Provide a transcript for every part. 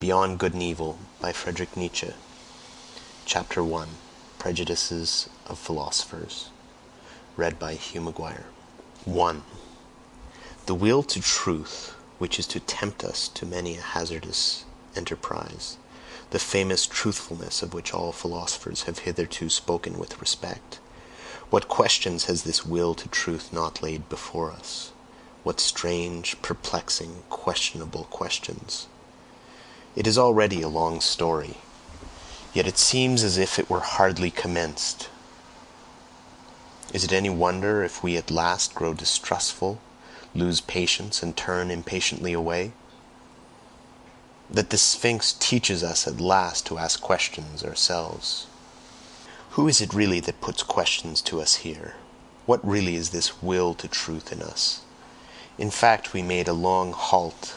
Beyond Good and Evil by Friedrich Nietzsche. Chapter 1. Prejudices of Philosophers. Read by Hugh Maguire. 1. The will to truth, which is to tempt us to many a hazardous enterprise, the famous truthfulness of which all philosophers have hitherto spoken with respect. What questions has this will to truth not laid before us? What strange, perplexing, questionable questions! It is already a long story, yet it seems as if it were hardly commenced. Is it any wonder if we at last grow distrustful, lose patience, and turn impatiently away? That the Sphinx teaches us at last to ask questions ourselves. Who is it really that puts questions to us here? What really is this will to truth in us? In fact, we made a long halt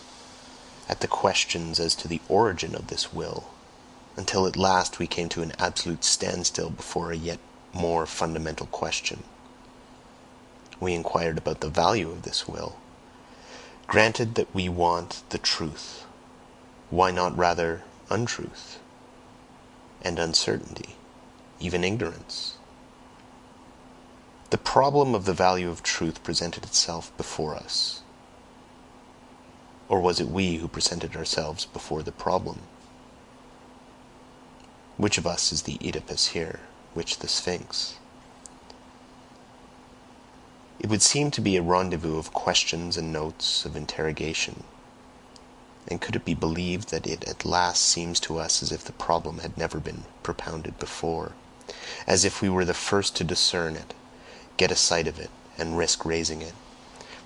at the questions as to the origin of this will, until at last we came to an absolute standstill before a yet more fundamental question. We inquired about the value of this will. Granted that we want the truth, why not rather untruth, and uncertainty, even ignorance? The problem of the value of truth presented itself before us. Or was it we who presented ourselves before the problem? Which of us is the Oedipus here, which the Sphinx? It would seem to be a rendezvous of questions and notes of interrogation. And could it be believed that it at last seems to us as if the problem had never been propounded before, as if we were the first to discern it, get a sight of it, and risk raising it?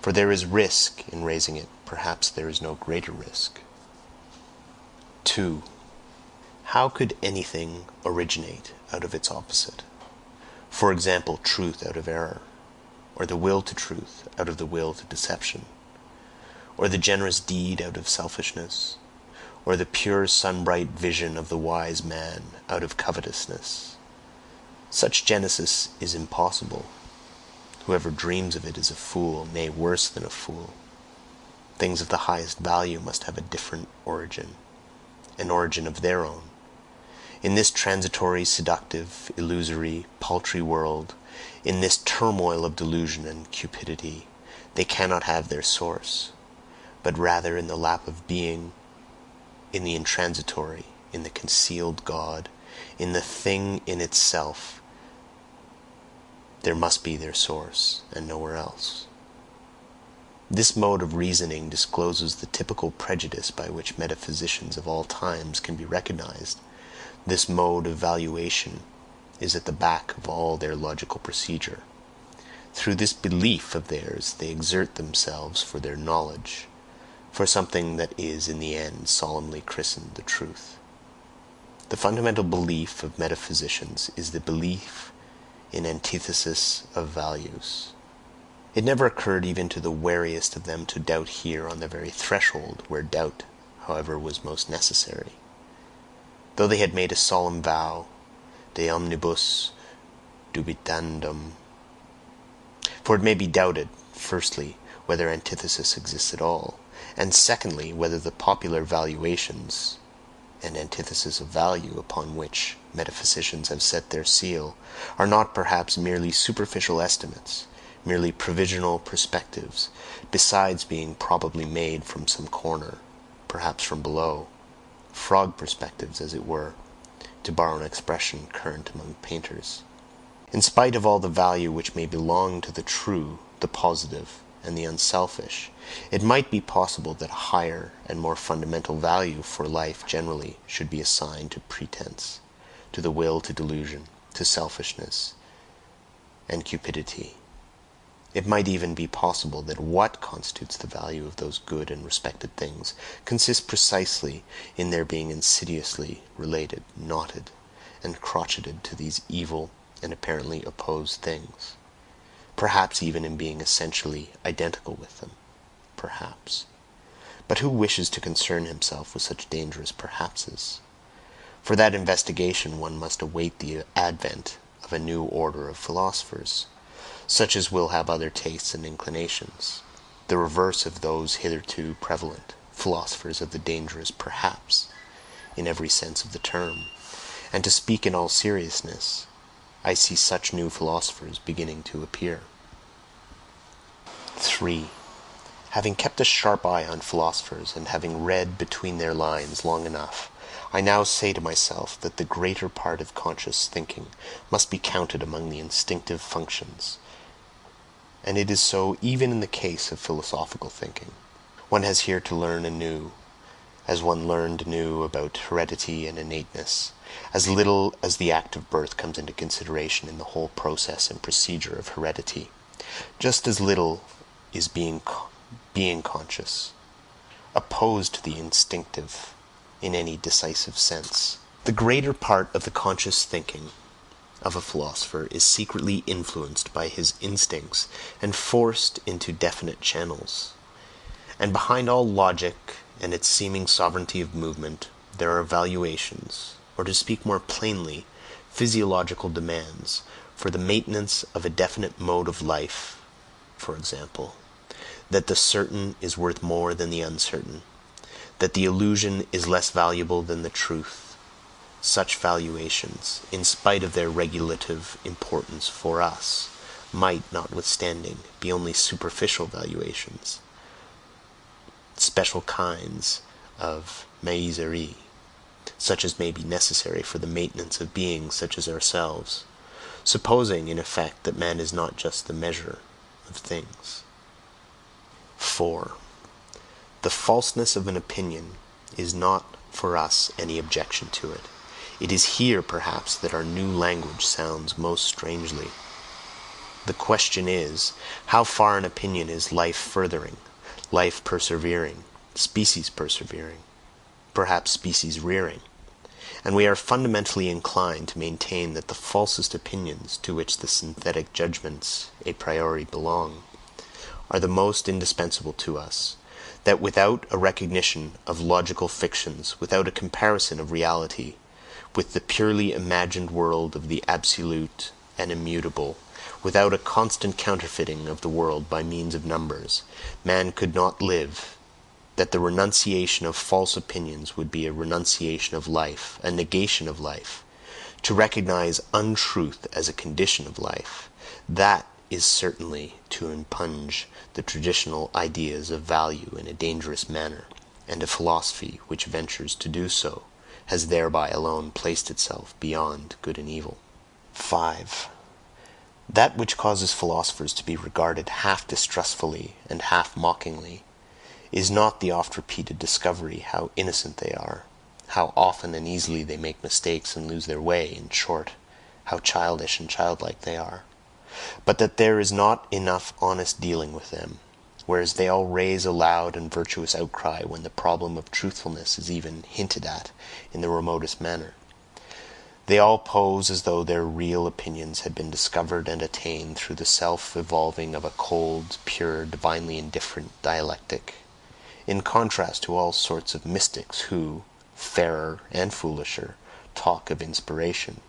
For there is risk in raising it, perhaps there is no greater risk. 2. How could anything originate out of its opposite? For example, truth out of error, or the will to truth out of the will to deception, or the generous deed out of selfishness, or the pure sunbright vision of the wise man out of covetousness. Such genesis is impossible. Whoever dreams of it is a fool, nay, worse than a fool. Things of the highest value must have a different origin, an origin of their own. In this transitory, seductive, illusory, paltry world, in this turmoil of delusion and cupidity, they cannot have their source, but rather in the lap of being, in the intransitory, in the concealed God, in the thing in itself. There must be their source, and nowhere else. This mode of reasoning discloses the typical prejudice by which metaphysicians of all times can be recognized. This mode of valuation is at the back of all their logical procedure. Through this belief of theirs they exert themselves for their knowledge, for something that is in the end solemnly christened the truth. The fundamental belief of metaphysicians is the belief in antithesis of values. It never occurred even to the wariest of them to doubt here on the very threshold where doubt, however, was most necessary. Though they had made a solemn vow, de omnibus dubitandum. For it may be doubted, firstly, whether antithesis exists at all, and secondly, whether the popular valuations and antithesis of value upon which metaphysicians have set their seal are not perhaps merely superficial estimates, merely provisional perspectives, besides being probably made from some corner, perhaps from below, frog perspectives, as it were, to borrow an expression current among painters. In spite of all the value which may belong to the true, the positive, and the unselfish, it might be possible that a higher and more fundamental value for life generally should be assigned to pretense, to the will to delusion, to selfishness, and cupidity. It might even be possible that what constitutes the value of those good and respected things consists precisely in their being insidiously related, knotted, and crotcheted to these evil and apparently opposed things. Perhaps even in being essentially identical with them. Perhaps. But who wishes to concern himself with such dangerous perhapses? For that investigation one must await the advent of a new order of philosophers, such as will have other tastes and inclinations, the reverse of those hitherto prevalent, philosophers of the dangerous perhaps, in every sense of the term, and to speak in all seriousness, I see such new philosophers beginning to appear. 3. Having kept a sharp eye on philosophers, and having read between their lines long enough, I now say to myself that the greater part of conscious thinking must be counted among the instinctive functions, and it is so even in the case of philosophical thinking. One has here to learn anew, as one learned anew about heredity and innateness, as little as the act of birth comes into consideration in the whole process and procedure of heredity, just as little is being conscious, opposed to the instinctive in any decisive sense. The greater part of the conscious thinking of a philosopher is secretly influenced by his instincts and forced into definite channels. And behind all logic and its seeming sovereignty of movement, there are valuations, or to speak more plainly, physiological demands, for the maintenance of a definite mode of life, for example, that the certain is worth more than the uncertain, that the illusion is less valuable than the truth. Such valuations, in spite of their regulative importance for us, might, notwithstanding, be only superficial valuations, special kinds of miserie, such as may be necessary for the maintenance of beings such as ourselves, supposing, in effect, that man is not just the measure of things. 4. The falseness of an opinion is not for us any objection to it. It is here, perhaps, that our new language sounds most strangely. The question is, how far an opinion is life-furthering, life persevering, species persevering, perhaps species rearing? And we are fundamentally inclined to maintain that the falsest opinions, to which the synthetic judgments a priori belong, are the most indispensable to us, that without a recognition of logical fictions, without a comparison of reality with the purely imagined world of the absolute and immutable, without a constant counterfeiting of the world by means of numbers, man could not live, that the renunciation of false opinions would be a renunciation of life, a negation of life. To recognize untruth as a condition of life, that is certainly to impugn the traditional ideas of value in a dangerous manner, and a philosophy which ventures to do so has thereby alone placed itself beyond good and evil. 5. That which causes philosophers to be regarded half distrustfully and half mockingly is not the oft-repeated discovery how innocent they are, how often and easily they make mistakes and lose their way, in short, how childish and childlike they are, but that there is not enough honest dealing with them, whereas they all raise a loud and virtuous outcry when the problem of truthfulness is even hinted at in the remotest manner. They all pose as though their real opinions had been discovered and attained through the self-evolving of a cold, pure, divinely indifferent dialectic, in contrast to all sorts of mystics who, fairer and foolisher, talk of inspiration.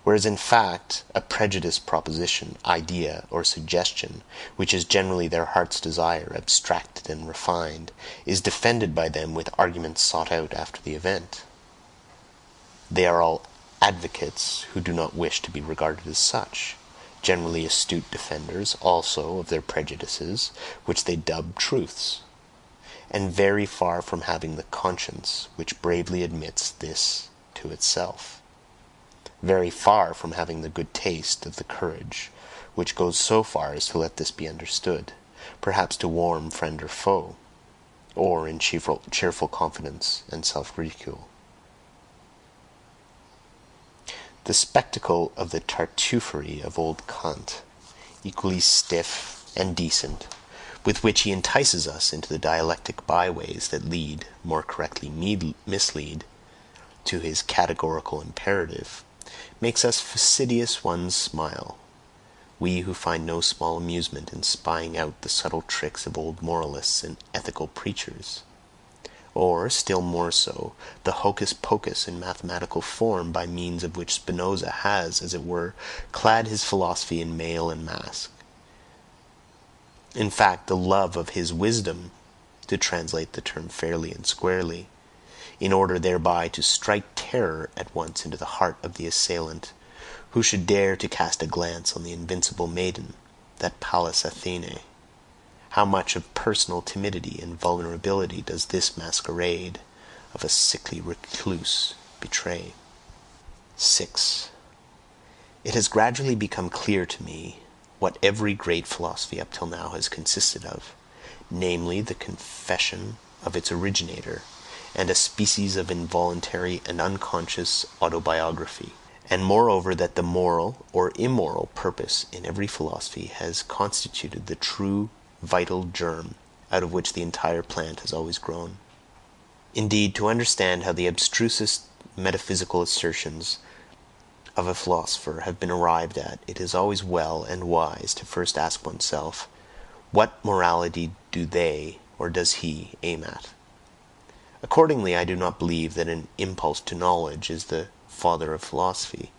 Whereas in fact, a prejudiced proposition, idea, or suggestion, which is generally their heart's desire, abstracted and refined, is defended by them with arguments sought out after the event. They are all advocates who do not wish to be regarded as such, generally astute defenders also of their prejudices, which they dub truths, and very far from having the conscience which bravely admits this to itself, very far from having the good taste of the courage which goes so far as to let this be understood, perhaps to warn friend or foe, or in cheerful confidence and self-ridicule. The spectacle of the Tartuffery of old Kant, equally stiff and decent, with which he entices us into the dialectic byways that lead, more correctly mislead, to his categorical imperative, makes us fastidious ones smile, we who find no small amusement in spying out the subtle tricks of old moralists and ethical preachers, or, still more so, the hocus-pocus in mathematical form by means of which Spinoza has, as it were, clad his philosophy in mail and mask. In fact, the love of his wisdom, to translate the term fairly and squarely, in order thereby to strike terror at once into the heart of the assailant, who should dare to cast a glance on the invincible maiden, that Pallas Athene. How much of personal timidity and vulnerability does this masquerade of a sickly recluse betray? 6. It has gradually become clear to me what every great philosophy up till now has consisted of, namely the confession of its originator, and a species of involuntary and unconscious autobiography, and moreover that the moral or immoral purpose in every philosophy has constituted the true vital germ out of which the entire plant has always grown. Indeed, to understand how the abstrusest metaphysical assertions of a philosopher have been arrived at, it is always well and wise to first ask oneself, what morality do they, or does he, aim at? Accordingly, I do not believe that an impulse to knowledge is the father of philosophy,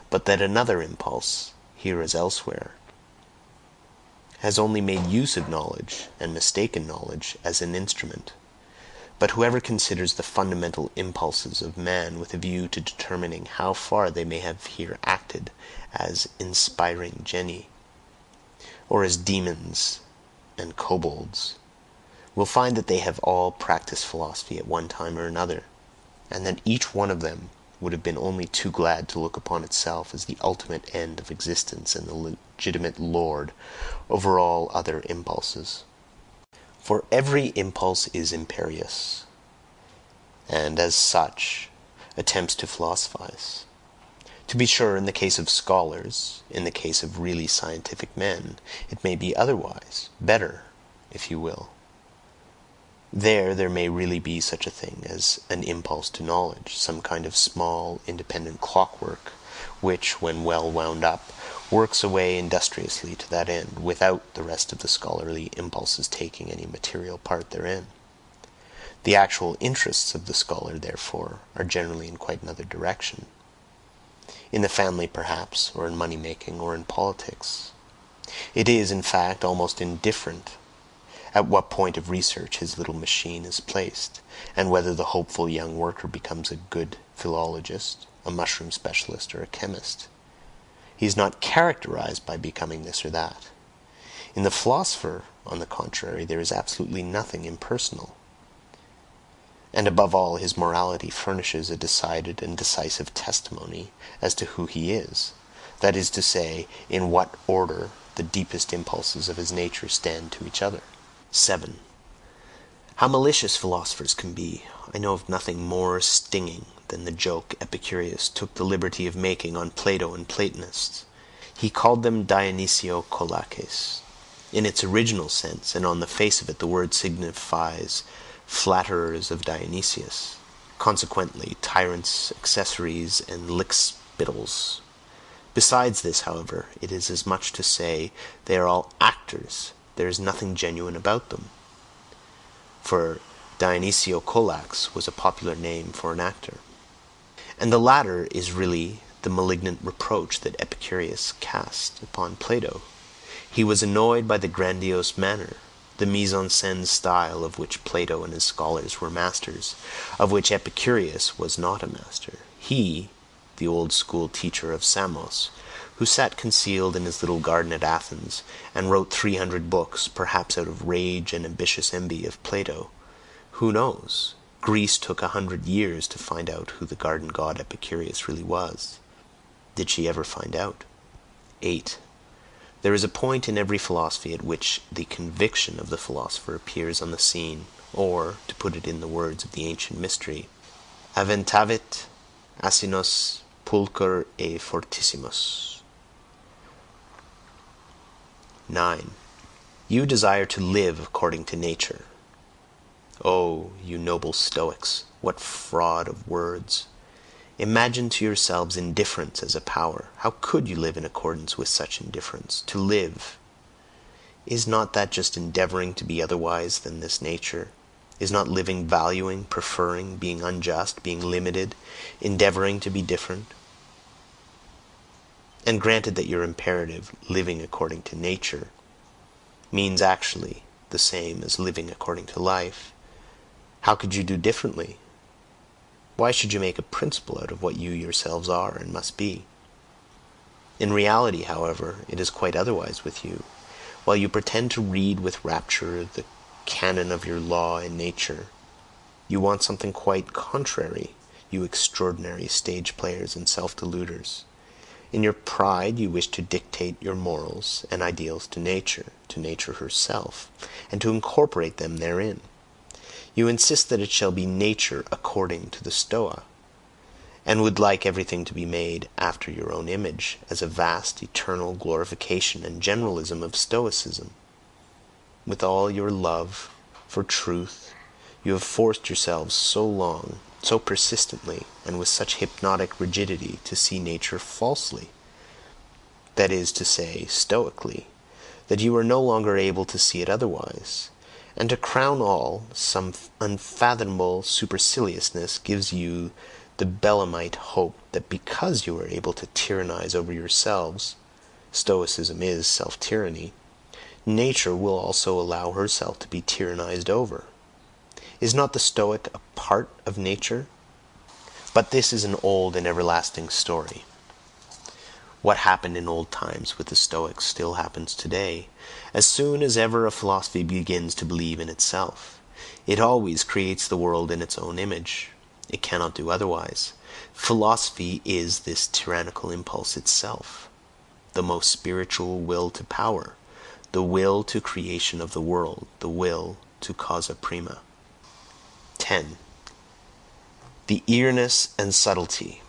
but that another impulse, here as elsewhere, has only made use of knowledge, and mistaken knowledge, as an instrument. But whoever considers the fundamental impulses of man with a view to determining how far they may have here acted as inspiring genii, or as demons and kobolds, will find that they have all practiced philosophy at one time or another, and that each one of them would have been only too glad to look upon itself as the ultimate end of existence and the legitimate lord over all other impulses. For every impulse is imperious, and as such attempts to philosophize. To be sure, in the case of scholars, in the case of really scientific men, it may be otherwise, better, if you will. There may really be such a thing as an impulse to knowledge, some kind of small, independent clockwork, which, when well wound up, works away industriously to that end, without the rest of the scholarly impulses taking any material part therein. The actual interests of the scholar, therefore, are generally in quite another direction. In the family, perhaps, or in money-making, or in politics. It is, in fact, almost indifferent at what point of research his little machine is placed, and whether the hopeful young worker becomes a good philologist, a mushroom specialist, or a chemist. He is not characterized by becoming this or that. In the philosopher, on the contrary, there is absolutely nothing impersonal. And above all, his morality furnishes a decided and decisive testimony as to who he is, that is to say, in what order the deepest impulses of his nature stand to each other. 7. How malicious philosophers can be! I know of nothing more stinging than the joke Epicurus took the liberty of making on Plato and Platonists. He called them Dionysiokolaches. In its original sense, and on the face of it, the word signifies flatterers of Dionysius, consequently tyrants, accessories, and lickspittles. Besides this, however, it is as much to say they are all actors. There is nothing genuine about them, for Dionysiokolax was a popular name for an actor. And the latter is really the malignant reproach that Epicurus cast upon Plato. He was annoyed by the grandiose manner, the mise-en-scène style of which Plato and his scholars were masters, of which Epicurus was not a master. He, the old-school teacher of Samos, who sat concealed in his little garden at Athens, and wrote 300 books, perhaps out of rage and ambitious envy of Plato. Who knows? Greece took 100 years to find out who the garden god Epicurus really was. Did she ever find out? 8. There is a point in every philosophy at which the conviction of the philosopher appears on the scene, or, to put it in the words of the ancient mystery, aventavit asinus pulcher e fortissimus. 9. You desire to live according to nature. Oh, you noble Stoics, what fraud of words! Imagine to yourselves indifference as a power. How could you live in accordance with such indifference? To live, is not that just endeavoring to be otherwise than this nature? Is not living valuing, preferring, being unjust, being limited, endeavoring to be different? And granted that your imperative, living according to nature, means actually the same as living according to life, how could you do differently? Why should you make a principle out of what you yourselves are and must be? In reality, however, it is quite otherwise with you. While you pretend to read with rapture the canon of your law and nature, you want something quite contrary, you extraordinary stage players and self-deluders. In your pride you wish to dictate your morals and ideals to nature herself, and to incorporate them therein. You insist that it shall be nature according to the Stoa, and would like everything to be made after your own image, as a vast eternal glorification and generalism of Stoicism. With all your love for truth, you have forced yourselves so long, so persistently, and with such hypnotic rigidity to see nature falsely, that is to say, stoically, that you are no longer able to see it otherwise. And to crown all, some unfathomable superciliousness gives you the Belemite hope that because you are able to tyrannize over yourselves, Stoicism is self-tyranny, nature will also allow herself to be tyrannized over. Is not the Stoic a part of nature? But this is an old and everlasting story. What happened in old times with the Stoics still happens today. As soon as ever a philosophy begins to believe in itself, it always creates the world in its own image. It cannot do otherwise. Philosophy is this tyrannical impulse itself, the most spiritual will to power, the will to creation of the world, the will to causa prima. 10. The eagerness and subtlety,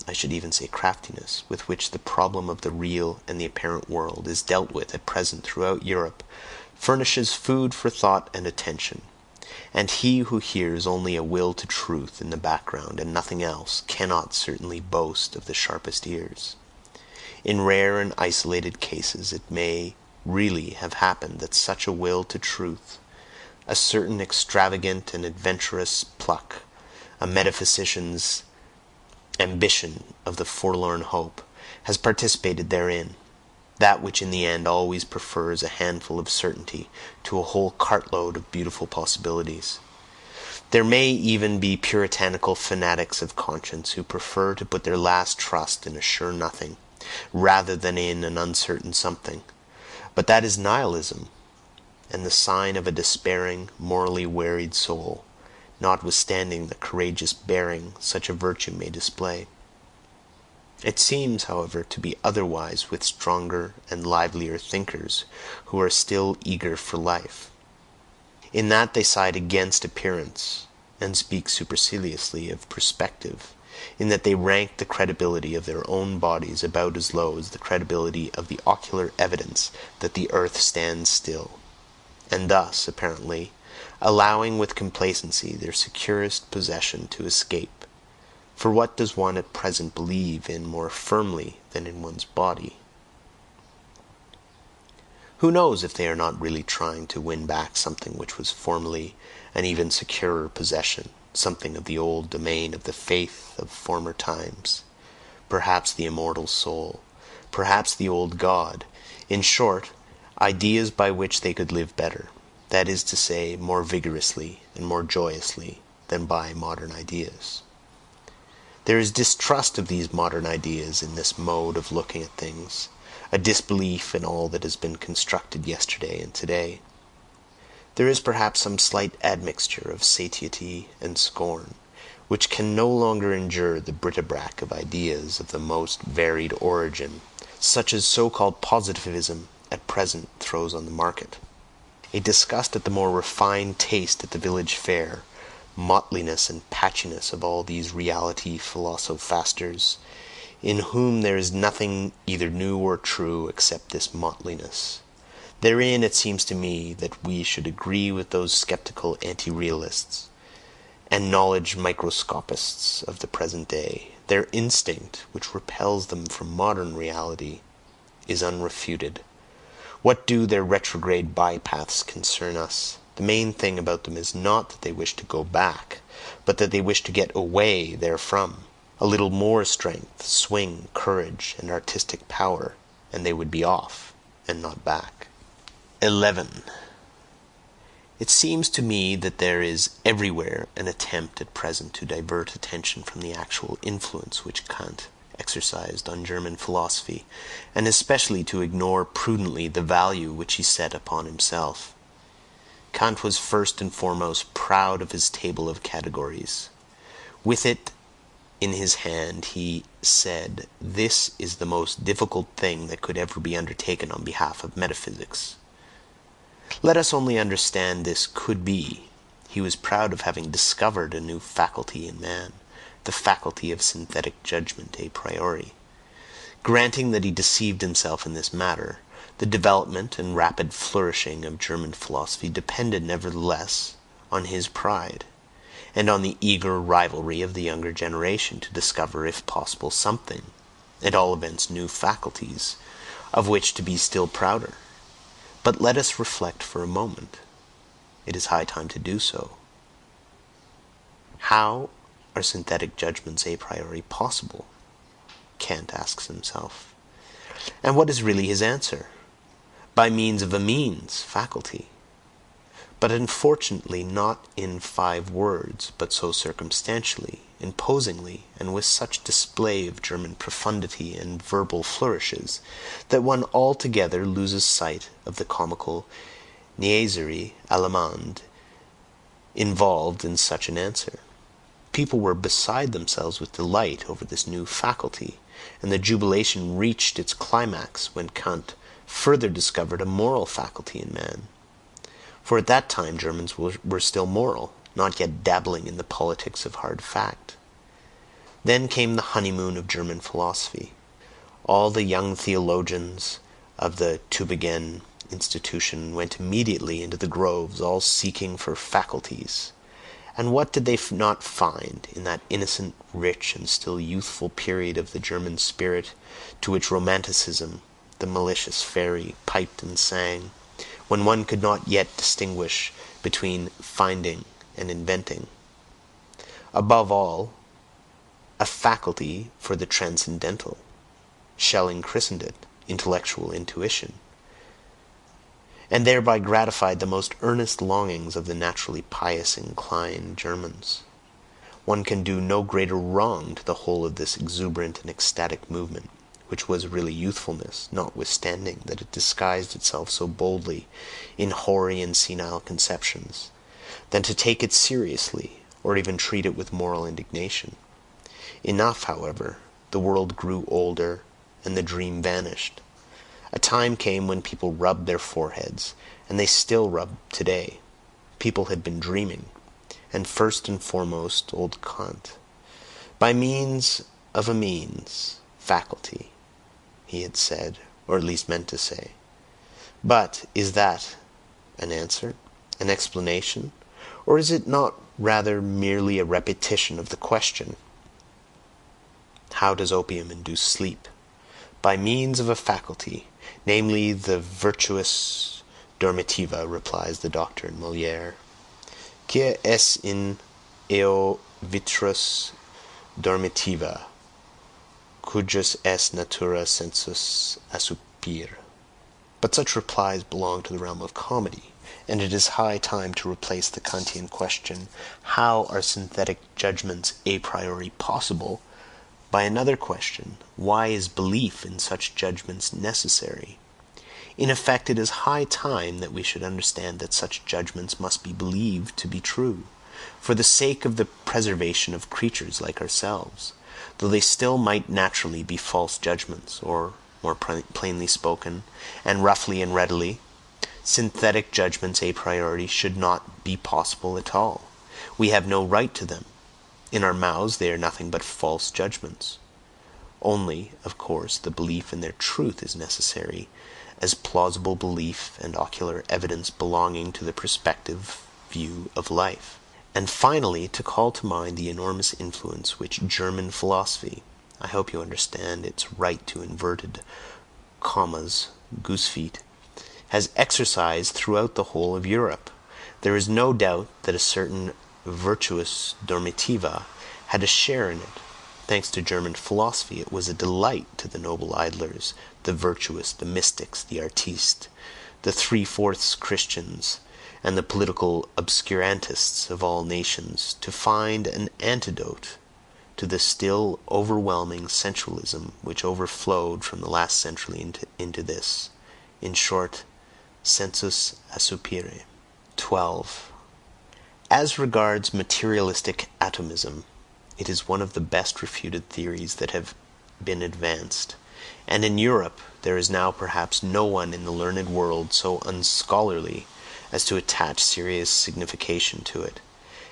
I should even say craftiness, with which the problem of the real and the apparent world is dealt with at present throughout Europe, furnishes food for thought and attention, and he who hears only a will to truth in the background and nothing else cannot certainly boast of the sharpest ears. In rare and isolated cases it may really have happened that such a will to truth, a certain extravagant and adventurous pluck, a metaphysician's ambition of the forlorn hope, has participated therein, that which in the end always prefers a handful of certainty to a whole cartload of beautiful possibilities. There may even be puritanical fanatics of conscience who prefer to put their last trust in a sure nothing, rather than in an uncertain something, but that is nihilism, and the sign of a despairing, morally wearied soul, notwithstanding the courageous bearing such a virtue may display. It seems, however, to be otherwise with stronger and livelier thinkers who are still eager for life, in that they side against appearance, and speak superciliously of perspective, in that they rank the credibility of their own bodies about as low as the credibility of the ocular evidence that the earth stands still, and thus, apparently, allowing with complacency their securest possession to escape. For what does one at present believe in more firmly than in one's body? Who knows if they are not really trying to win back something which was formerly an even securer possession, something of the old domain of the faith of former times, perhaps the immortal soul, perhaps the old God, in short, ideas by which they could live better, that is to say, more vigorously and more joyously than by modern ideas. There is distrust of these modern ideas in this mode of looking at things, a disbelief in all that has been constructed yesterday and today. There is perhaps some slight admixture of satiety and scorn, which can no longer endure the bric-a-brac of ideas of the most varied origin, such as so-called positivism at present throws on the market. A disgust at the more refined taste at the village fair, mottliness and patchiness of all these reality philosophasters, in whom there is nothing either new or true except this mottliness. Therein it seems to me that we should agree with those skeptical anti-realists and knowledge microscopists of the present day. Their instinct, which repels them from modern reality, is unrefuted. What do their retrograde bypaths concern us? The main thing about them is not that they wish to go back, but that they wish to get away therefrom. A little more strength, swing, courage, and artistic power, and they would be off, and not back. 11. It seems to me that there is everywhere an attempt at present to divert attention from the actual influence which Kant exercised on German philosophy, and especially to ignore prudently the value which he set upon himself. Kant was first and foremost proud of his table of categories. With it in his hand, he said, "This is the most difficult thing that could ever be undertaken on behalf of metaphysics." Let us only understand this "could be." He was proud of having discovered a new faculty in man, the faculty of synthetic judgment a priori. Granting that he deceived himself in this matter, the development and rapid flourishing of German philosophy depended nevertheless on his pride, and on the eager rivalry of the younger generation to discover, if possible, something, at all events new faculties, of which to be still prouder. But let us reflect for a moment. It is high time to do so. How are synthetic judgments a priori possible? Kant asks himself. And what is really his answer? By means of a means, faculty. But unfortunately not in 5 words, but so circumstantially, imposingly, and with such display of German profundity and verbal flourishes, that one altogether loses sight of the comical niaiserie allemande involved in such an answer. People were beside themselves with delight over this new faculty, and the jubilation reached its climax when Kant further discovered a moral faculty in man. For at that time Germans were still moral, not yet dabbling in the politics of hard fact. Then came the honeymoon of German philosophy. All the young theologians of the Tübingen institution went immediately into the groves, all seeking for faculties. And what did they not find in that innocent, rich, and still youthful period of the German spirit, to which Romanticism, the malicious fairy, piped and sang, when one could not yet distinguish between finding and inventing? Above all, a faculty for the transcendental. Schelling christened it intellectual intuition, and thereby gratified the most earnest longings of the naturally pious inclined Germans. One can do no greater wrong to the whole of this exuberant and ecstatic movement, which was really youthfulness, notwithstanding that it disguised itself so boldly in hoary and senile conceptions, than to take it seriously, or even treat it with moral indignation. Enough, however, the world grew older, and the dream vanished. A time came when people rubbed their foreheads, and they still rub today. People had been dreaming, and first and foremost old Kant. By means of a means, faculty, he had said, or at least meant to say. But is that an answer, an explanation, or is it not rather merely a repetition of the question? How does opium induce sleep? By means of a faculty, namely the virtus dormitiva, replies the doctor in Molière. Quia est in eo vitrus dormitiva, cujus est natura sensus assupir. But such replies belong to the realm of comedy, and it is high time to replace the Kantian question, how are synthetic judgments a priori possible, by another question, why is belief in such judgments necessary? In effect, it is high time that we should understand that such judgments must be believed to be true, for the sake of the preservation of creatures like ourselves, though they still might naturally be false judgments, or, more plainly spoken, and roughly and readily, synthetic judgments a priori should not be possible at all. We have no right to them. In our mouths they are nothing but false judgments. Only, of course, the belief in their truth is necessary, as plausible belief and ocular evidence belonging to the perspective view of life. And finally, to call to mind the enormous influence which German philosophy, I hope you understand its right to inverted commas, goosefeet, has exercised throughout the whole of Europe. There is no doubt that a certain virtus dormitiva had a share in it. Thanks to German philosophy, it was a delight to the noble idlers, the virtuous, the mystics, the artistes, the 3/4 Christians, and the political obscurantists of all nations to find an antidote to the still overwhelming sensualism which overflowed from the last century into this, in short, sensus assupere. 12. As regards materialistic atomism, it is one of the best refuted theories that have been advanced, and in Europe there is now perhaps no one in the learned world so unscholarly as to attach serious signification to it,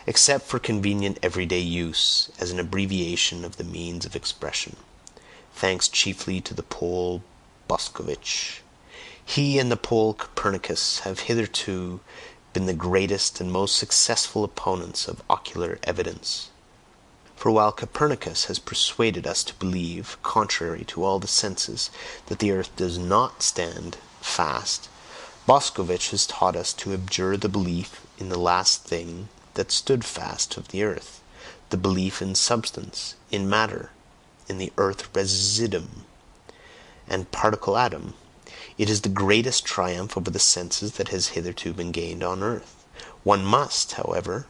except for convenient everyday use, as an abbreviation of the means of expression, thanks chiefly to the Pole Boscovich. He and the Pole Copernicus have hitherto been the greatest and most successful opponents of ocular evidence. For while Copernicus has persuaded us to believe, contrary to all the senses, that the earth does not stand fast, Boscovich has taught us to abjure the belief in the last thing that stood fast of the earth, the belief in substance, in matter, in the earth residuum and particle atom. It is the greatest triumph over the senses that has hitherto been gained on earth. One must, however,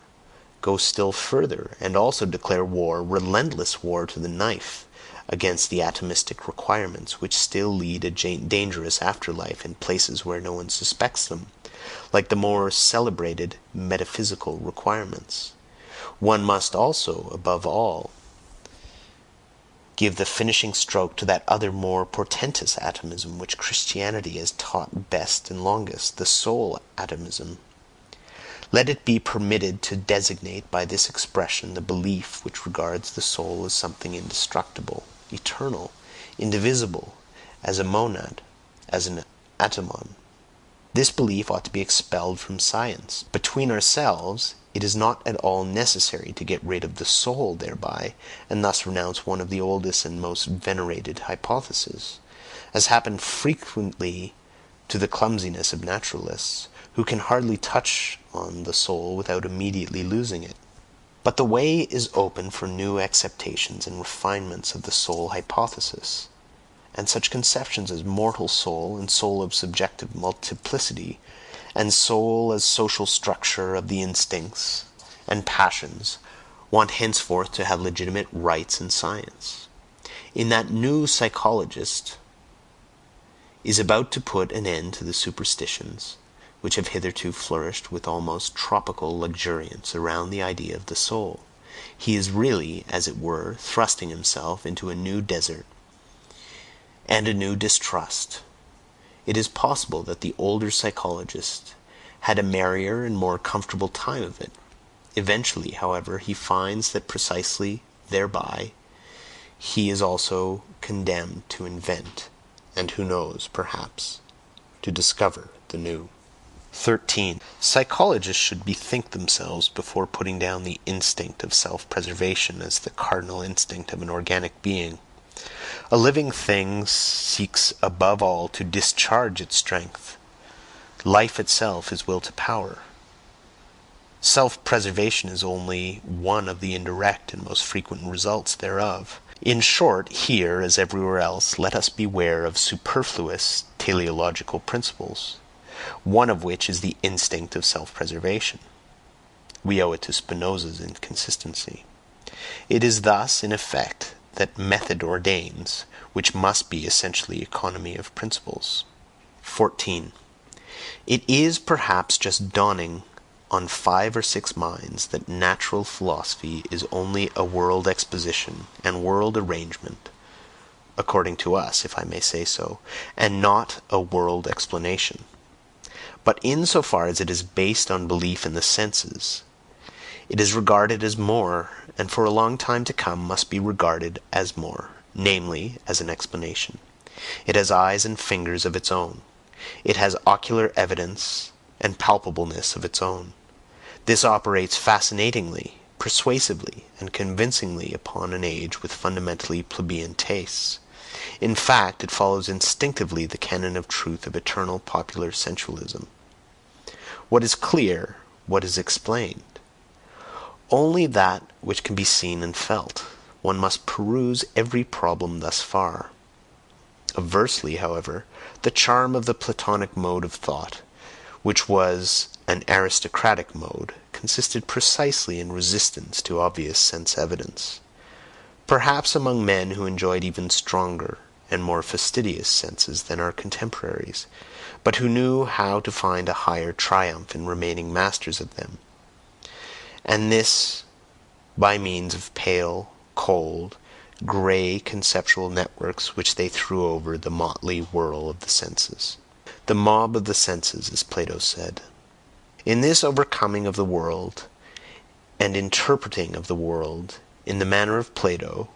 go still further, and also declare war, relentless war to the knife, against the atomistic requirements which still lead a dangerous afterlife in places where no one suspects them, like the more celebrated metaphysical requirements. One must also, above all, give the finishing stroke to that other more portentous atomism which Christianity has taught best and longest, the soul atomism. Let it be permitted to designate by this expression the belief which regards the soul as something indestructible, eternal, indivisible, as a monad, as an atomon. This belief ought to be expelled from science. Between ourselves, it is not at all necessary to get rid of the soul thereby, and thus renounce one of the oldest and most venerated hypotheses, as happened frequently to the clumsiness of naturalists, who can hardly touch on the soul without immediately losing it. But the way is open for new acceptations and refinements of the soul hypothesis, and such conceptions as mortal soul and soul of subjective multiplicity, and soul as social structure of the instincts and passions, want henceforth to have legitimate rights in science. In that new psychologist is about to put an end to the superstitions which have hitherto flourished with almost tropical luxuriance around the idea of the soul. He is really, as it were, thrusting himself into a new desert and a new distrust. It is possible that the older psychologist had a merrier and more comfortable time of it. Eventually, however, he finds that precisely thereby he is also condemned to invent, and who knows, perhaps, to discover the new. 13. Psychologists should bethink themselves before putting down the instinct of self-preservation as the cardinal instinct of an organic being. A living thing seeks above all to discharge its strength. Life itself is will to power. Self-preservation is only one of the indirect and most frequent results thereof. In short, here, as everywhere else, let us beware of superfluous teleological principles, one of which is the instinct of self-preservation. We owe it to Spinoza's inconsistency. It is thus, in effect, that method ordains, which must be essentially economy of principles. 14. It is perhaps just dawning on 5 or 6 minds that natural philosophy is only a world exposition and world arrangement, according to us, if I may say so, and not a world explanation. But in so far as it is based on belief in the senses, it is regarded as more, and for a long time to come must be regarded as more, namely, as an explanation. It has eyes and fingers of its own. It has ocular evidence and palpableness of its own. This operates fascinatingly, persuasively, and convincingly upon an age with fundamentally plebeian tastes. In fact, it follows instinctively the canon of truth of eternal popular sensualism. What is clear? What is explained? Only that which can be seen and felt. One must peruse every problem thus far. Aversely, however, the charm of the Platonic mode of thought, which was an aristocratic mode, consisted precisely in resistance to obvious sense evidence. Perhaps among men who enjoyed even stronger and more fastidious senses than our contemporaries, but who knew how to find a higher triumph in remaining masters of them, and this by means of pale, cold, grey conceptual networks which they threw over the motley whirl of the senses. The mob of the senses, as Plato said. In this overcoming of the world, and interpreting of the world in the manner of Plato,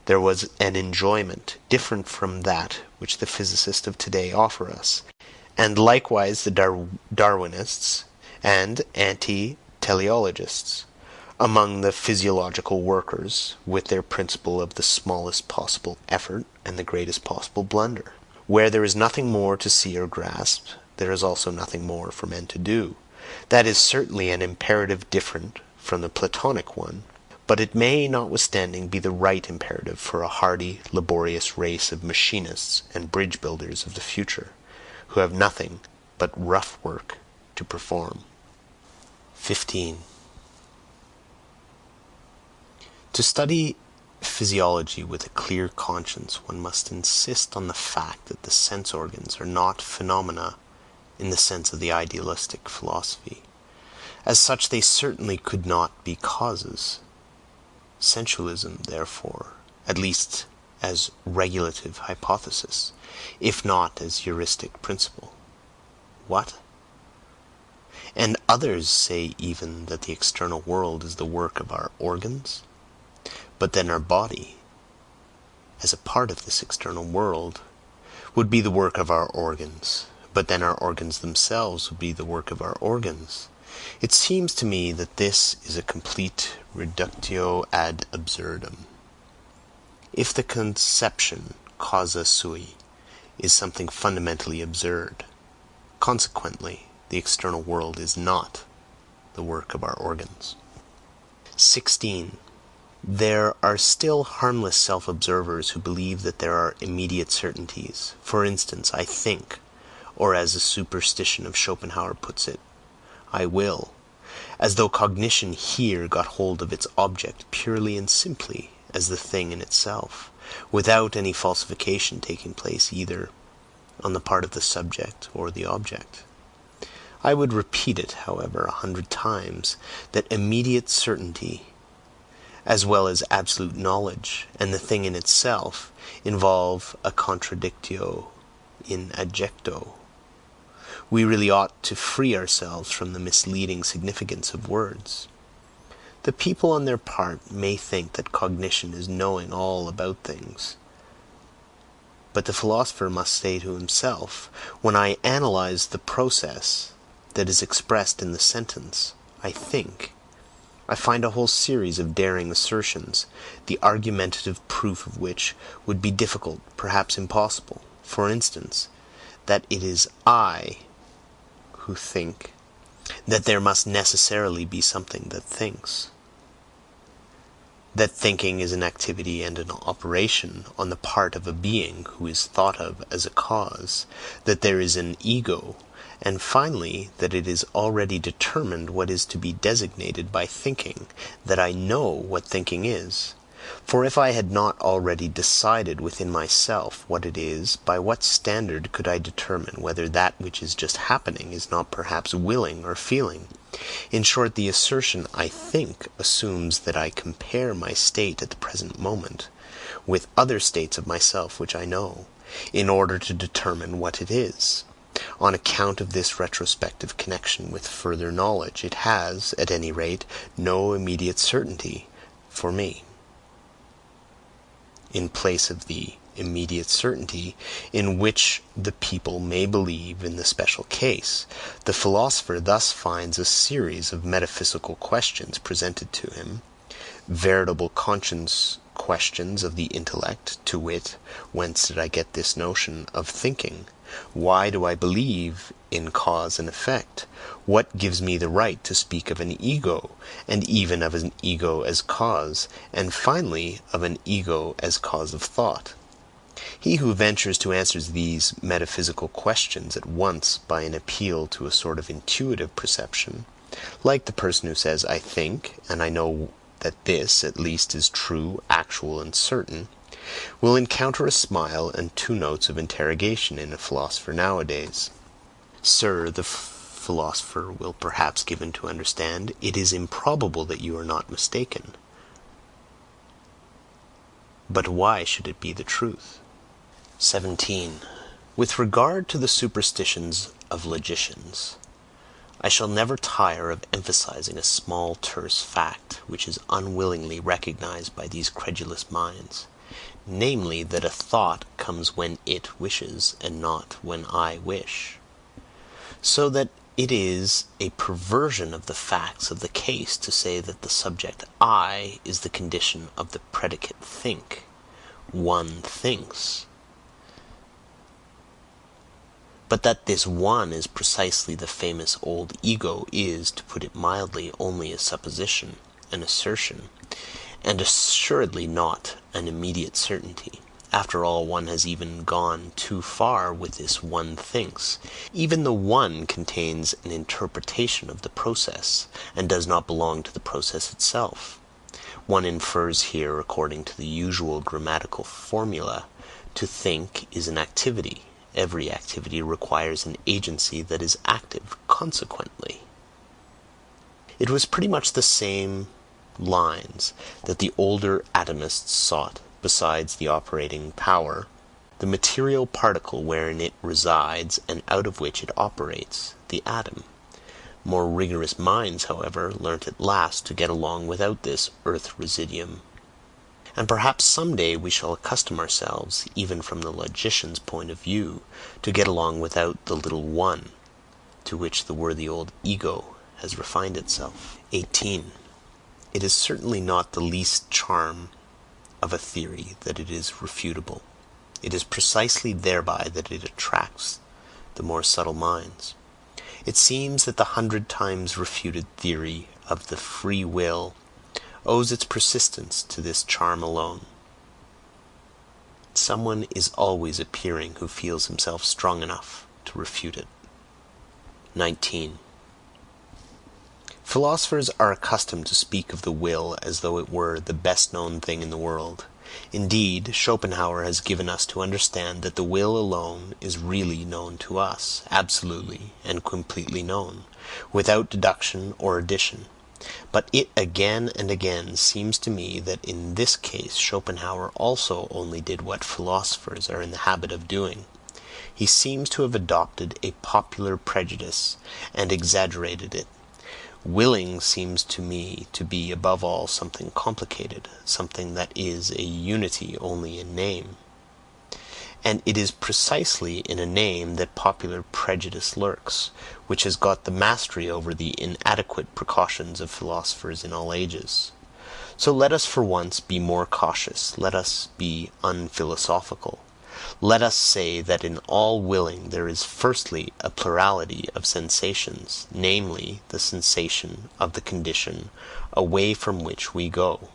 there was an enjoyment different from that which the physicists of today offer us, and likewise the Darwinists and anti-teleologists, among the physiological workers, with their principle of the smallest possible effort and the greatest possible blunder. Where there is nothing more to see or grasp, there is also nothing more for men to do. That is certainly an imperative different from the Platonic one, but it may notwithstanding be the right imperative for a hardy, laborious race of machinists and bridge builders of the future, who have nothing but rough work to perform. 15. To study physiology with a clear conscience, one must insist on the fact that the sense organs are not phenomena in the sense of the idealistic philosophy. As such, they certainly could not be causes. Sensualism, therefore, at least as regulative hypothesis, if not as heuristic principle. What? And others say even that the external world is the work of our organs? But then our body, as a part of this external world, would be the work of our organs, but then our organs themselves would be the work of our organs. It seems to me that this is a complete reductio ad absurdum. If the conception causa sui is something fundamentally absurd, consequently the external world is not the work of our organs. 16. There are still harmless self-observers who believe that there are immediate certainties. For instance, I think, or as a superstition of Schopenhauer puts it, I will, as though cognition here got hold of its object purely and simply as the thing in itself, without any falsification taking place either on the part of the subject or the object. I would repeat it, however, 100 times, that immediate certainty, as well as absolute knowledge, and the thing in itself, involve a contradictio in adjecto. We really ought to free ourselves from the misleading significance of words. The people on their part may think that cognition is knowing all about things. But the philosopher must say to himself, when I analyze the process that is expressed in the sentence, I think, I find a whole series of daring assertions, the argumentative proof of which would be difficult, perhaps impossible. For instance, that it is I who think, that there must necessarily be something that thinks, that thinking is an activity and an operation on the part of a being who is thought of as a cause, that there is an ego, and finally that it is already determined what is to be designated by thinking, that I know what thinking is. For if I had not already decided within myself what it is, by what standard could I determine whether that which is just happening is not perhaps willing or feeling? In short, the assertion "I think" assumes that I compare my state at the present moment with other states of myself which I know, in order to determine what it is. On account of this retrospective connection with further knowledge, it has, at any rate, no immediate certainty for me. In place of the immediate certainty in which the people may believe in the special case, the philosopher thus finds a series of metaphysical questions presented to him, veritable conscience questions of the intellect, to wit, whence did I get this notion of thinking? Why do I believe in cause and effect? What gives me the right to speak of an ego, and even of an ego as cause, and finally of an ego as cause of thought? He who ventures to answer these metaphysical questions at once by an appeal to a sort of intuitive perception, like the person who says, "I think, and I know that this, at least, is true, actual, and certain," will encounter a smile and two notes of interrogation in a philosopher nowadays. "Sir," the philosopher will perhaps give him to understand, "it is improbable that you are not mistaken. But why should it be the truth?" 17. With regard to the superstitions of logicians, I shall never tire of emphasizing a small terse fact which is unwillingly recognized by these credulous minds, namely that a thought comes when it wishes, and not when I wish; so that it is a perversion of the facts of the case to say that the subject "I" is the condition of the predicate "think." One thinks, but that this one is precisely the famous old ego is, to put it mildly, only a supposition, an assertion, and assuredly not an immediate certainty. After all, one has even gone too far with this "one thinks." Even the "one" contains an interpretation of the process, and does not belong to the process itself. One infers here, according to the usual grammatical formula, to think is an activity. Every activity requires an agency that is active, consequently. It was pretty much the same lines that the older atomists sought, besides the operating power, the material particle wherein it resides and out of which it operates, the atom. More rigorous minds, however, learnt at last to get along without this earth residuum. And perhaps some day we shall accustom ourselves, even from the logician's point of view, to get along without the little "one," to which the worthy old ego has refined itself. 18. It is certainly not the least charm of a theory that it is refutable. It is precisely thereby that it attracts the more subtle minds. It seems that the 100 times refuted theory of the free will owes its persistence to this charm alone. Someone is always appearing who feels himself strong enough to refute it. 19. Philosophers are accustomed to speak of the will as though it were the best known thing in the world. Indeed, Schopenhauer has given us to understand that the will alone is really known to us, absolutely and completely known, without deduction or addition. But it again and again seems to me that in this case Schopenhauer also only did what philosophers are in the habit of doing. He seems to have adopted a popular prejudice and exaggerated it. Willing seems to me to be above all something complicated, something that is a unity only in name. And it is precisely in a name that popular prejudice lurks, which has got the mastery over the inadequate precautions of philosophers in all ages. So let us for once be more cautious, let us be unphilosophical. Let us say that in all willing there is firstly a plurality of sensations, namely, the sensation of the condition away from which we go,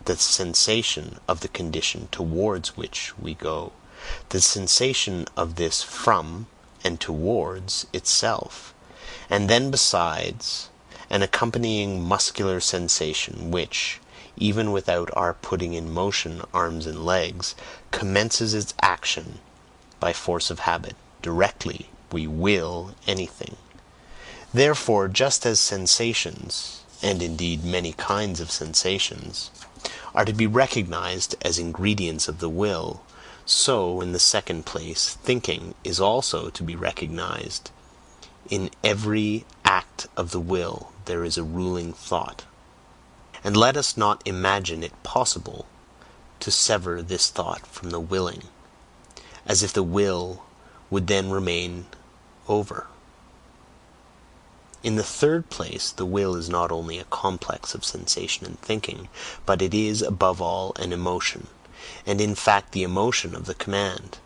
the sensation of the condition towards which we go, the sensation of this from and towards itself, and then besides an accompanying muscular sensation which, even without our putting in motion arms and legs, commences its action by force of habit, directly we will anything. Therefore, just as sensations, and indeed many kinds of sensations, are to be recognized as ingredients of the will, so, in the second place, thinking is also to be recognized. In every act of the will there is a ruling thought. And let us not imagine it possible to sever this thought from the willing, as if the will would then remain over. In the third place, the will is not only a complex of sensation and thinking, but it is, above all, an emotion, and in fact the emotion of the command.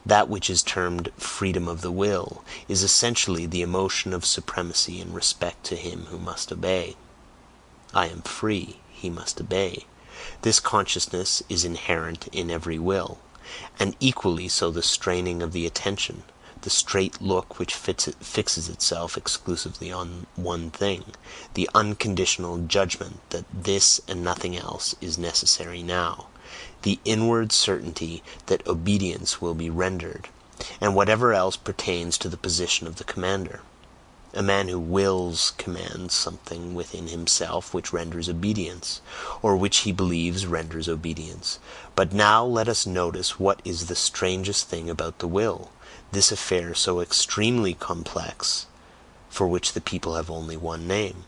That which is termed freedom of the will is essentially the emotion of supremacy in respect to him who must obey. I am free, he must obey. This consciousness is inherent in every will, and equally so the straining of the attention, the straight look which fixes itself exclusively on one thing, the unconditional judgment that this and nothing else is necessary now, the inward certainty that obedience will be rendered, and whatever else pertains to the position of the commander. A man who wills commands something within himself which renders obedience, or which he believes renders obedience. But now let us notice what is the strangest thing about the will, this affair so extremely complex, for which the people have only one name.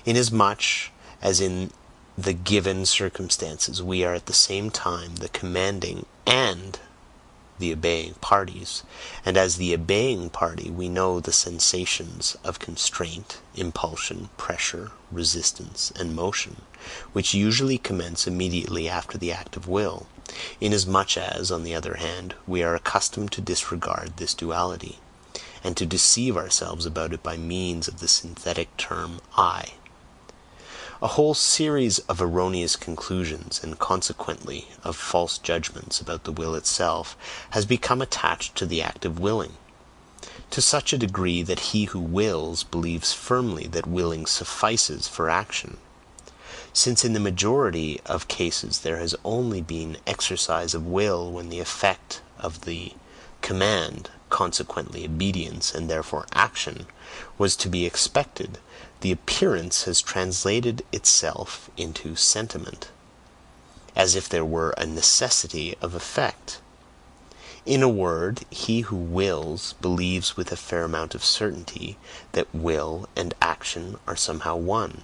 Inasmuch as in the given circumstances we are at the same time the commanding and the obeying parties, and as the obeying party we know the sensations of constraint, impulsion, pressure, resistance, and motion, which usually commence immediately after the act of will, inasmuch as, on the other hand, we are accustomed to disregard this duality, and to deceive ourselves about it by means of the synthetic term "I." A whole series of erroneous conclusions, and consequently of false judgments about the will itself, has become attached to the act of willing, to such a degree that he who wills believes firmly that willing suffices for action, since in the majority of cases there has only been exercise of will when the effect of the command, consequently obedience and therefore action, was to be expected. The appearance has translated itself into sentiment, as if there were a necessity of effect. In a word, he who wills believes with a fair amount of certainty that will and action are somehow one.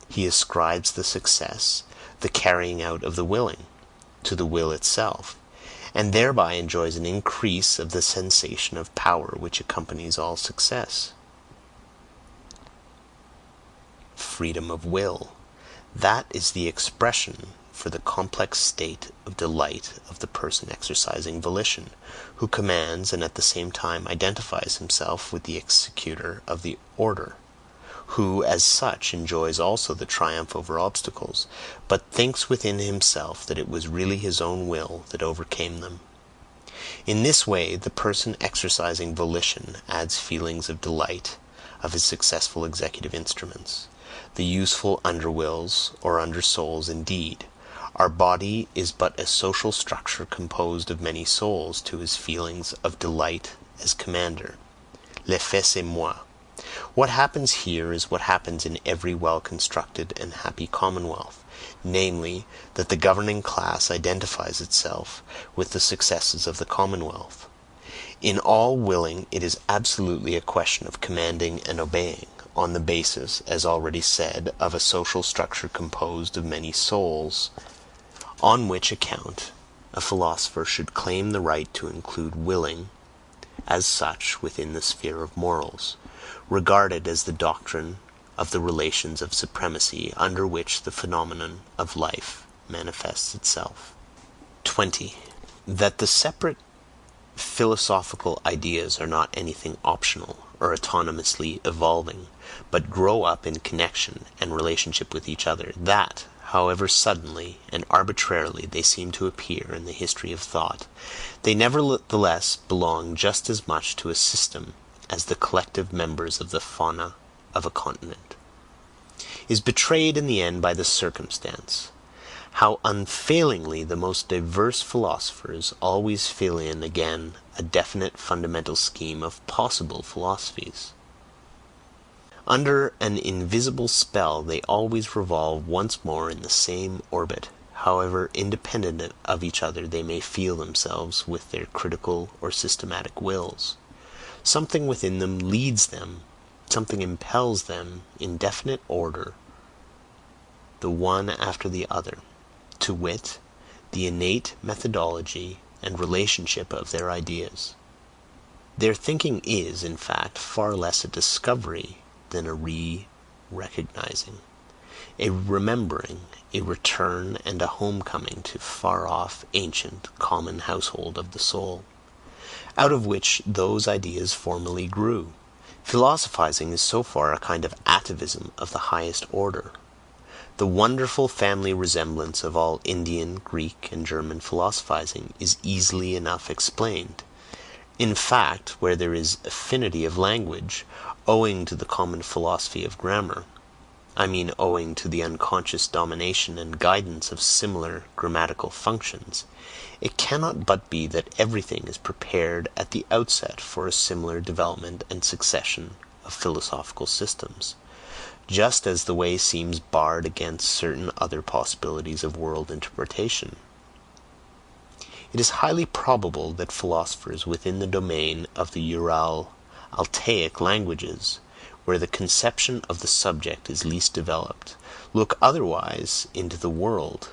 He ascribes the success, the carrying out of the willing, to the will itself, and thereby enjoys an increase of the sensation of power which accompanies all success. Freedom of will, that is the expression for the complex state of delight of the person exercising volition, who commands and at the same time identifies himself with the executor of the order, who as such enjoys also the triumph over obstacles, but thinks within himself that it was really his own will that overcame them. In this way the person exercising volition adds feelings of delight of his successful executive instruments. The useful underwills, or undersouls indeed. Our body is but a social structure composed of many souls to his feelings of delight as commander. L'effet c'est moi. What happens here is what happens in every well-constructed and happy commonwealth, namely, that the governing class identifies itself with the successes of the commonwealth. In all willing it is absolutely a question of commanding and obeying, on the basis, as already said, of a social structure composed of many souls, on which account a philosopher should claim the right to include willing as such within the sphere of morals, regarded as the doctrine of the relations of supremacy under which the phenomenon of life manifests itself. 20. That the separate philosophical ideas are not anything optional or autonomously evolving, but grow up in connection and relationship with each other, that, however suddenly and arbitrarily they seem to appear in the history of thought, they nevertheless belong just as much to a system as the collective members of the fauna of a continent, is betrayed in the end by the circumstance how unfailingly the most diverse philosophers always fill in again a definite fundamental scheme of possible philosophies. Under an invisible spell they always revolve once more in the same orbit, however independent of each other they may feel themselves with their critical or systematic wills. Something within them leads them, something impels them in definite order, the one after the other, to wit, the innate methodology and relationship of their ideas. Their thinking is, in fact, far less a discovery than a recognizing, a remembering, a return and a homecoming to far-off, ancient, common household of the soul, out of which those ideas formerly grew. Philosophizing is so far a kind of atavism of the highest order. The wonderful family resemblance of all Indian, Greek, and German philosophizing is easily enough explained. In fact, where there is affinity of language, owing to the common philosophy of grammar, I mean owing to the unconscious domination and guidance of similar grammatical functions, it cannot but be that everything is prepared at the outset for a similar development and succession of philosophical systems, just as the way seems barred against certain other possibilities of world interpretation. It is highly probable that philosophers within the domain of the Ural-Altaic languages, where the conception of the subject is least developed, look otherwise into the world,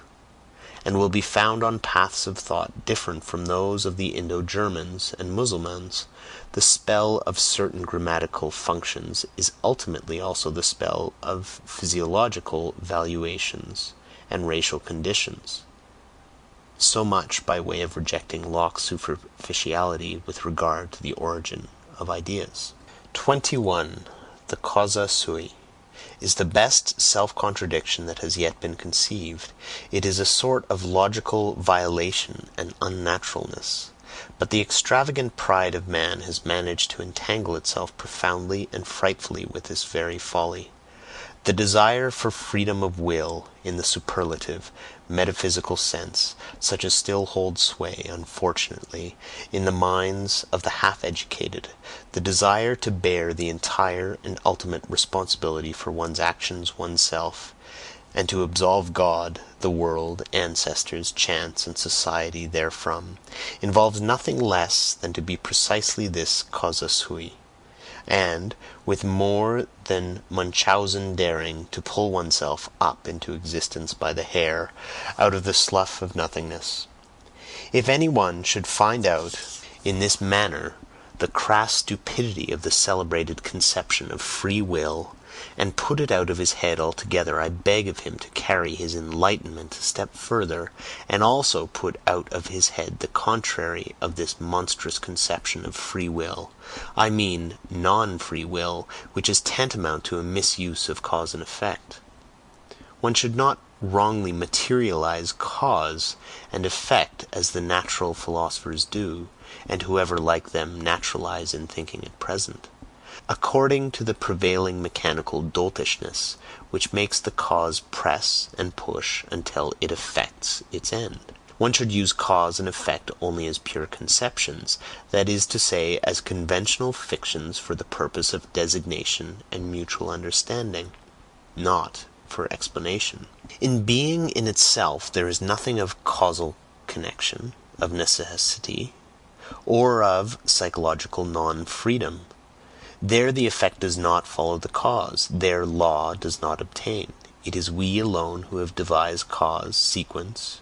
and will be found on paths of thought different from those of the Indo-Germans and Mussulmans. The spell of certain grammatical functions is ultimately also the spell of physiological valuations and racial conditions. So much by way of rejecting Locke's superficiality with regard to the origin of ideas. 21. The causa sui is the best self-contradiction that has yet been conceived. It is a sort of logical violation and unnaturalness, but the extravagant pride of man has managed to entangle itself profoundly and frightfully with this very folly. The desire for freedom of will, in the superlative, metaphysical sense, such as still holds sway, unfortunately, in the minds of the half-educated, the desire to bear the entire and ultimate responsibility for one's actions, oneself, and to absolve God, the world, ancestors, chance, and society therefrom, involves nothing less than to be precisely this causa sui, and, with more than Munchausen daring, to pull oneself up into existence by the hair, out of the slough of nothingness. If any one should find out in this manner the crass stupidity of the celebrated conception of free will, and put it out of his head altogether, I beg of him to carry his enlightenment a step further, and also put out of his head the contrary of this monstrous conception of free will, I mean non-free will, which is tantamount to a misuse of cause and effect. One should not wrongly materialize cause and effect as the natural philosophers do, and whoever like them naturalize in thinking at present, according to the prevailing mechanical doltishness, which makes the cause press and push until it effects its end. One should use cause and effect only as pure conceptions, that is to say, as conventional fictions for the purpose of designation and mutual understanding, not for explanation. In being in itself there is nothing of causal connection, of necessity, or of psychological non-freedom. There the effect does not follow the cause, there law does not obtain. It is we alone who have devised cause, sequence,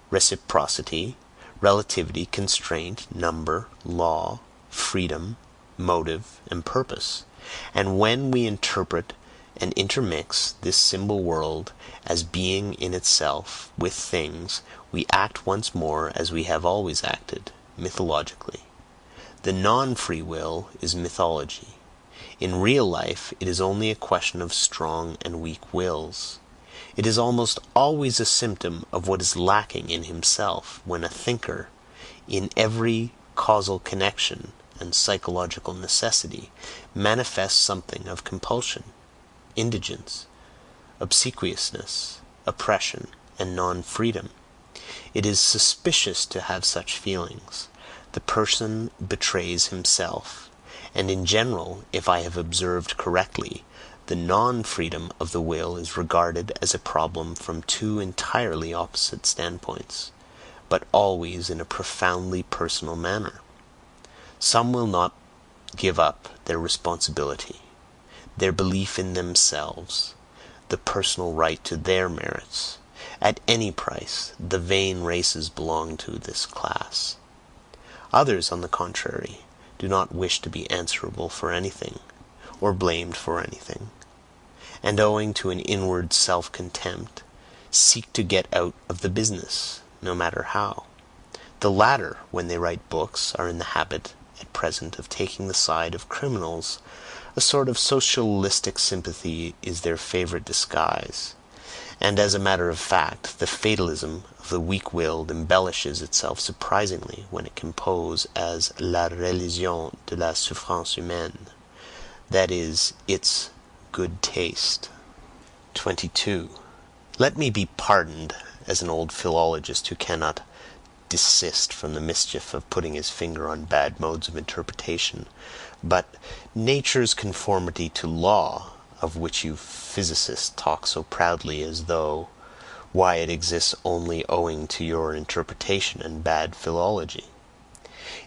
reciprocity, relativity, constraint, number, law, freedom, motive, and purpose. And when we interpret and intermix this symbol world as being in itself with things, we act once more as we have always acted, mythologically. The non-free will is mythology. In real life it is only a question of strong and weak wills. It is almost always a symptom of what is lacking in himself when a thinker, in every causal connection and psychological necessity, manifests something of compulsion, indigence, obsequiousness, oppression, and non-freedom. It is suspicious to have such feelings. The person betrays himself, and in general, if I have observed correctly, the non-freedom of the will is regarded as a problem from two entirely opposite standpoints, but always in a profoundly personal manner. Some will not give up their responsibility, their belief in themselves, the personal right to their merits. At any price, the vain races belong to this class. Others, on the contrary, do not wish to be answerable for anything, or blamed for anything, and owing to an inward self-contempt, seek to get out of the business, no matter how. The latter, when they write books, are in the habit at present of taking the side of criminals. A sort of socialistic sympathy is their favorite disguise, And as a matter of fact, the fatalism of the weak-willed embellishes itself surprisingly when it can pose as la religion de la souffrance humaine, that is, its good taste. 22. Let me be pardoned as an old philologist who cannot desist from the mischief of putting his finger on bad modes of interpretation, but nature's conformity to law, of which you physicists talk so proudly as though, why, it exists only owing to your interpretation and bad philology.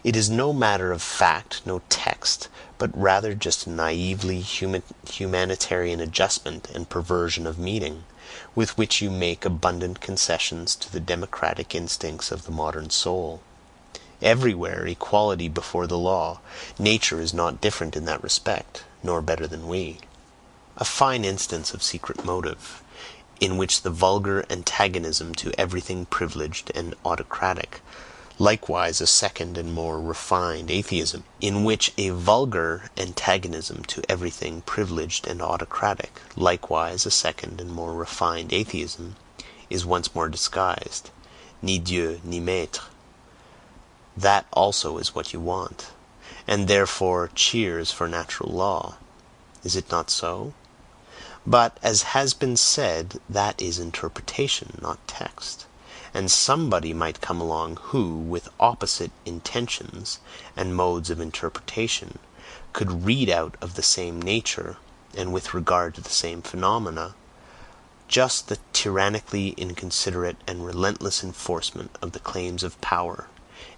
It is no matter of fact, no text, but rather just a naively humanitarian adjustment and perversion of meaning, with which you make abundant concessions to the democratic instincts of the modern soul. Everywhere equality before the law, nature is not different in that respect, nor better than we. A fine instance of secret motive, in which the vulgar antagonism to everything privileged and autocratic, likewise a second and more refined atheism, in which a vulgar antagonism to everything privileged and autocratic, likewise a second and more refined atheism, is once more disguised, ni Dieu ni maître. That also is what you want, and therefore cheers for natural law. Is it not so? But, as has been said, that is interpretation, not text, and somebody might come along who, with opposite intentions and modes of interpretation, could read out of the same nature, and with regard to the same phenomena, just the tyrannically inconsiderate and relentless enforcement of the claims of power,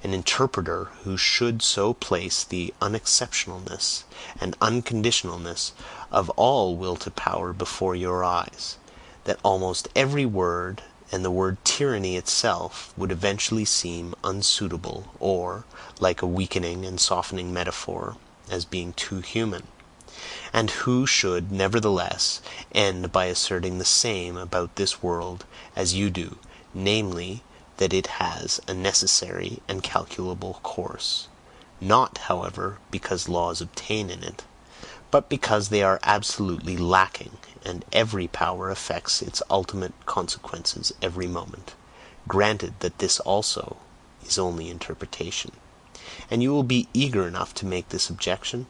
an interpreter who should so place the unexceptionalness and unconditionalness of all will to power before your eyes, that almost every word, and the word tyranny itself, would eventually seem unsuitable, or, like a weakening and softening metaphor, as being too human, and who should, nevertheless, end by asserting the same about this world as you do, namely, that it has a necessary and calculable course, not, however, because laws obtain in it, but because they are absolutely lacking, and every power affects its ultimate consequences every moment, granted that this also is only interpretation. And you will be eager enough to make this objection?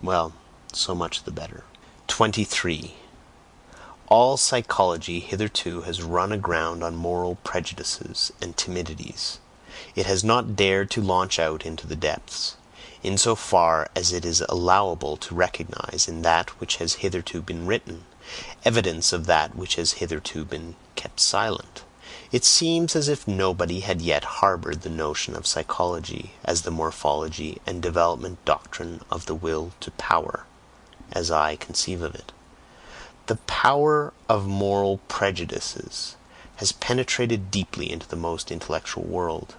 Well, so much the better. 23. All psychology hitherto has run aground on moral prejudices and timidities. It has not dared to launch out into the depths, in so far as it is allowable to recognize in that which has hitherto been written, evidence of that which has hitherto been kept silent. It seems as if nobody had yet harbored the notion of psychology as the morphology and development doctrine of the will to power, as I conceive of it. The power of moral prejudices has penetrated deeply into the most intellectual world,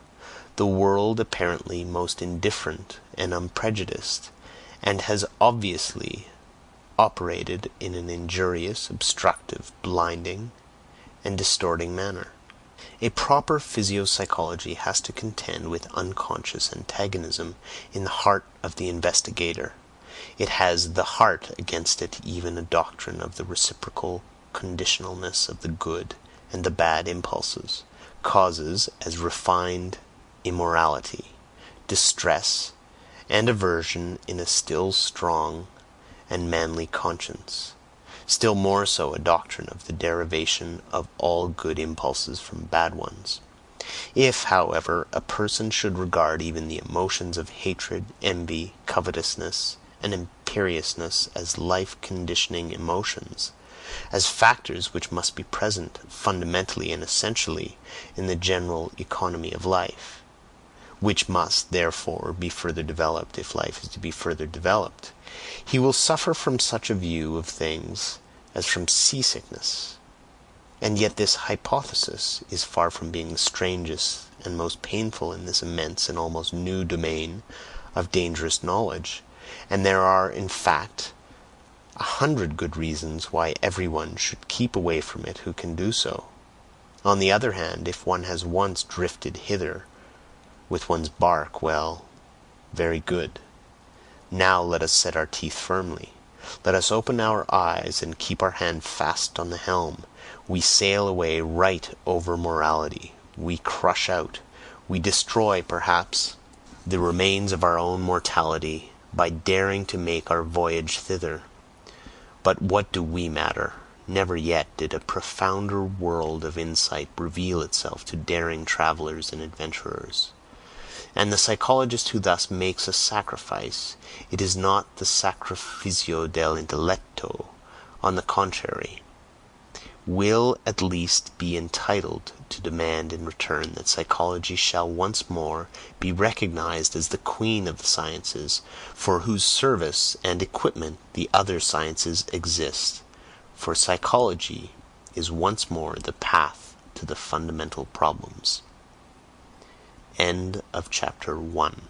the world apparently most indifferent and unprejudiced, and has obviously operated in an injurious, obstructive, blinding, and distorting manner. A proper physiopsychology has to contend with unconscious antagonism in the heart of the investigator. It has the heart against it even a doctrine of the reciprocal conditionalness of the good and the bad impulses, causes as refined immorality, distress, and aversion in a still strong and manly conscience, still more so a doctrine of the derivation of all good impulses from bad ones. If, however, a person should regard even the emotions of hatred, envy, covetousness, and imperiousness as life-conditioning emotions, as factors which must be present fundamentally and essentially in the general economy of life, which must, therefore, be further developed if life is to be further developed, he will suffer from such a view of things as from seasickness. And yet this hypothesis is far from being the strangest and most painful in this immense and almost new domain of dangerous knowledge, and there are, in fact, 100 good reasons why everyone should keep away from it who can do so. On the other hand, if one has once drifted hither with one's bark, well, very good. Now let us set our teeth firmly. Let us open our eyes and keep our hand fast on the helm, We sail away right over morality, we crush out, we destroy, perhaps, the remains of our own mortality, by daring to make our voyage thither. But what do we matter? Never yet did a profounder world of insight reveal itself to daring travelers and adventurers. And the psychologist who thus makes a sacrifice, it is not the sacrificio del intelletto, on the contrary, will at least be entitled to demand in return that psychology shall once more be recognized as the queen of the sciences, for whose service and equipment the other sciences exist, for psychology is once more the path to the fundamental problems. End of chapter 1.